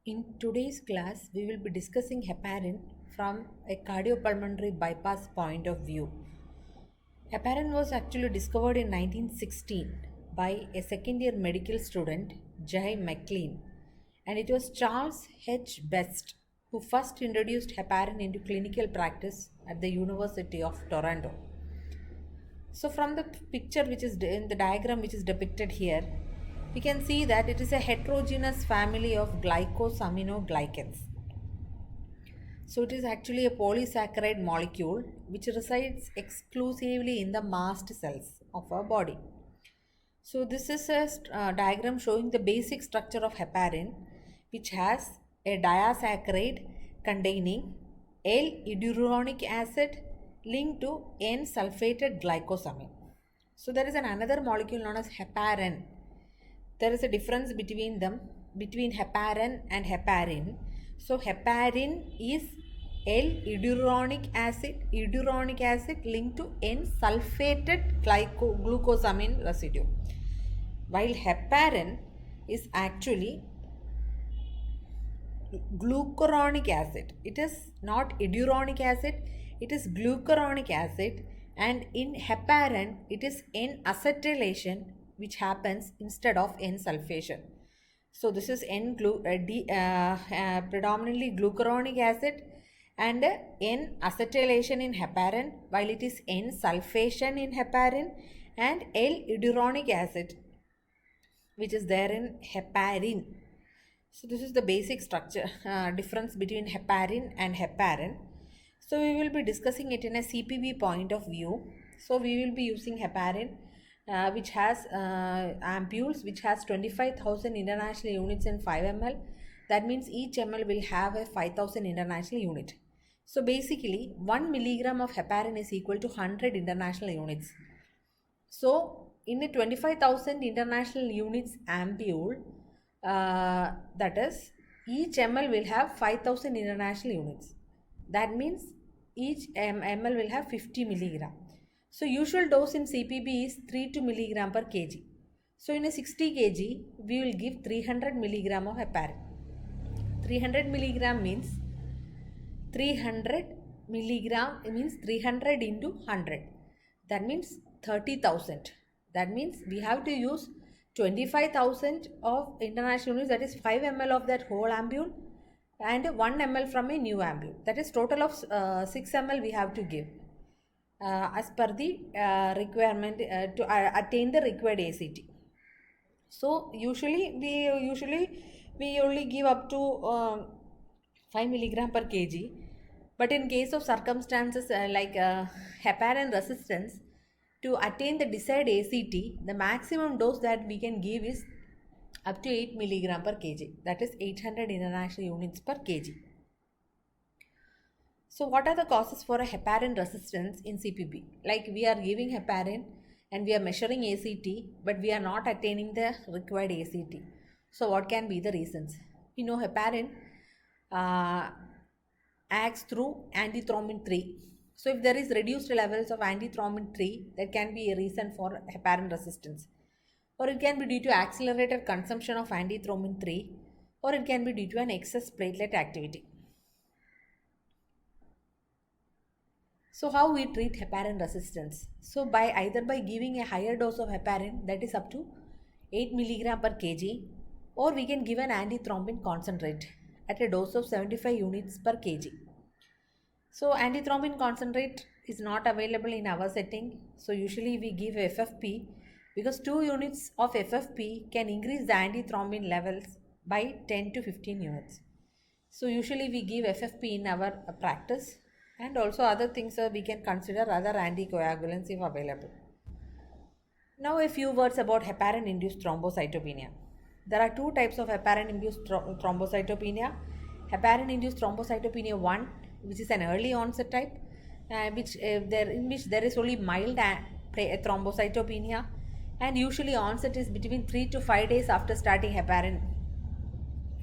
In today's class, we will be discussing heparin from a cardiopulmonary bypass point of view. Heparin was actually discovered in 1916 by a second year medical student, J. McLean, and it was Charles H. Best who first introduced heparin into clinical practice at the University of Toronto. So from the picture which is in the diagram which is depicted here, we can see that it is a heterogeneous family of glycosaminoglycans. So it is actually a polysaccharide molecule which resides exclusively in the mast cells of our body. So this is a diagram showing the basic structure of heparin, which has a disaccharide containing L-iduronic acid linked to N-sulfated glycosamine. So there is another molecule known as heparin. There is a difference between them, between heparin and heparin. So heparin is L-iduronic acid linked to N-sulfated glucosamine residue, while heparin is actually glucuronic acid. It is not iduronic acid, it is glucuronic acid, and in heparin it is N-acetylation which happens instead of N-sulfation. So this is predominantly glucuronic acid and N-acetylation in heparin, while it is N-sulfation in heparin and L-iduronic acid which is there in heparin. So this is the basic structure difference between heparin and heparin. So we will be discussing it in a CPB point of view. So we will be using heparin which has ampules which has 25,000 international units in 5 ml. That means each ml will have a 5,000 international unit. So basically 1 milligram of heparin is equal to 100 international units. So in a 25,000 international units ampule, that is each ml will have 5,000 international units. That means each ml will have 50 milligram. So usual dose in CPB is 3 to milligram per kg. So in a 60 kg, we will give 300 milligram of heparin. 300 milligram means 300 milligram means 300 into 100. That means 30,000. That means we have to use 25,000 of international units, that is 5 ml of that whole ampule and 1 ml from a new ampule. That is total of 6 ml we have to give as per the requirement to attain the required ACT. So usually we only give up to 5 milligram per kg, but in case of circumstances like heparin resistance, to attain the desired ACT, the maximum dose that we can give is up to 8 milligram per kg, that is 800 international units per kg. So what are the causes for a heparin resistance in CPB? Like we are giving heparin and we are measuring ACT, but we are not attaining the required ACT. So what can be the reasons? We know heparin acts through antithrombin 3. So if there is reduced levels of antithrombin 3, that can be a reason for heparin resistance. Or it can be due to accelerated consumption of antithrombin 3, or it can be due to an excess platelet activity. So how we treat heparin resistance? So either by giving a higher dose of heparin, that is up to 8 milligram per kg, or we can give an antithrombin concentrate at a dose of 75 units per kg. So antithrombin concentrate is not available in our setting. So usually we give FFP because 2 units of FFP can increase the antithrombin levels by 10 to 15 units. So usually we give FFP in our practice, and also other things we can consider other anticoagulants if available. Now a few words about heparin induced thrombocytopenia. There are two types of heparin induced thrombocytopenia. Heparin induced thrombocytopenia 1, which is an early onset type, in which there is only mild thrombocytopenia, and usually onset is between 3 to 5 days after starting heparin.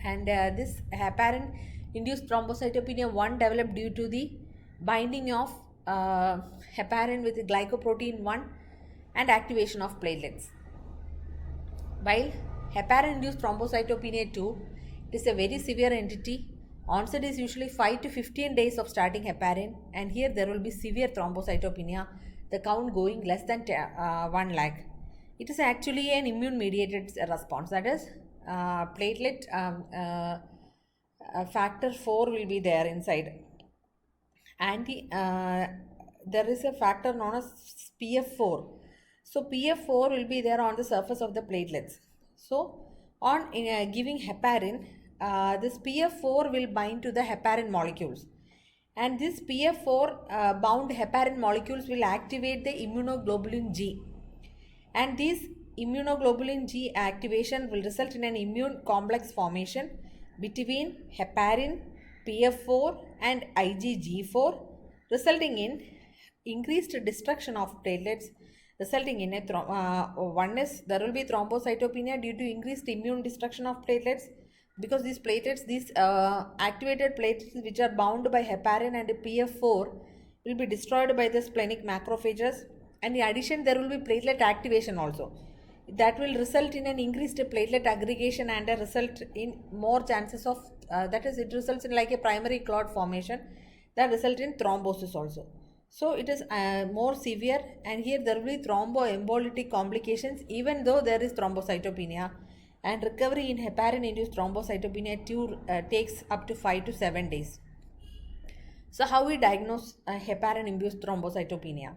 And this heparin induced thrombocytopenia 1 developed due to the binding of heparin with glycoprotein 1 and activation of platelets. While heparin induced thrombocytopenia 2 It is a very severe entity. Onset is usually 5 to 15 days of starting heparin, and here there will be severe thrombocytopenia, the count going less than 1 lakh. It is actually an immune mediated response, that is, platelet factor 4 will be there inside. There is a factor known as PF4. So PF4 will be there on the surface of the platelets. So on giving heparin, this PF4 will bind to the heparin molecules, and this PF4 bound heparin molecules will activate the immunoglobulin G, and this immunoglobulin G activation will result in an immune complex formation between heparin, PF4 and IgG4, resulting in increased destruction of platelets, resulting in one is there will be thrombocytopenia due to increased immune destruction of platelets, because these platelets, these activated platelets which are bound by heparin and PF4 will be destroyed by the splenic macrophages, and in addition there will be platelet activation also. That will result in an increased platelet aggregation and a result in more chances of that is, it results in like a primary clot formation that result in thrombosis also. So it is more severe, and here there will be thromboembolic complications even though there is thrombocytopenia, and recovery in heparin induced thrombocytopenia takes up to 5 to 7 days. So how we diagnose heparin induced thrombocytopenia?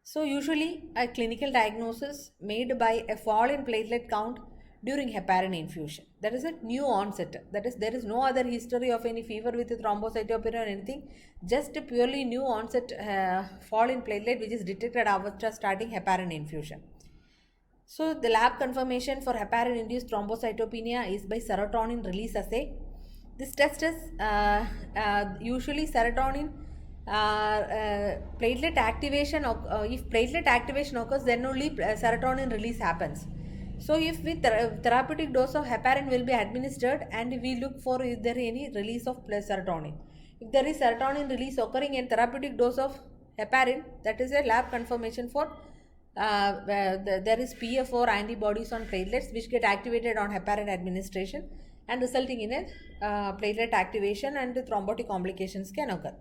So usually a clinical diagnosis made by a fall in platelet count during heparin infusion. That is a new onset. That is, there is no other history of any fever with thrombocytopenia or anything. Just a purely new onset fall in platelet which is detected after starting heparin infusion. So the lab confirmation for heparin induced thrombocytopenia is by serotonin release assay. This test is usually serotonin platelet activation. If platelet activation occurs, then only serotonin release happens. So if with therapeutic dose of heparin will be administered, and we look for is there any release of serotonin. If there is serotonin release occurring in therapeutic dose of heparin, that is a lab confirmation for there is PF4 antibodies on platelets which get activated on heparin administration, and resulting in a platelet activation, and thrombotic complications can occur.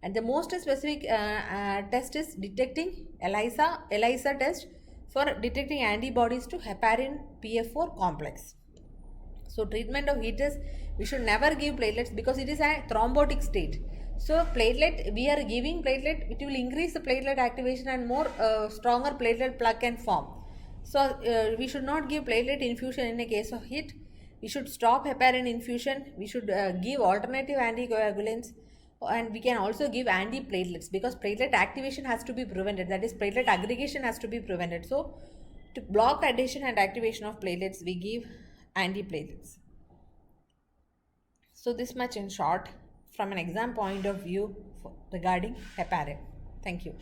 And the most specific test is detecting ELISA test for detecting antibodies to heparin PF4 complex. So treatment of it is, we should never give platelets because it is a thrombotic state. So platelet, we are giving platelet, it will increase the platelet activation and more stronger platelet plug can form. So we should not give platelet infusion in a case of HIT. We should stop heparin infusion. We should give alternative anticoagulants, and we can also give antiplatelets because platelet activation has to be prevented. That is, platelet aggregation has to be prevented. So to block adhesion and activation of platelets, we give antiplatelets. So this much in short from an exam point of view regarding heparin. Thank you.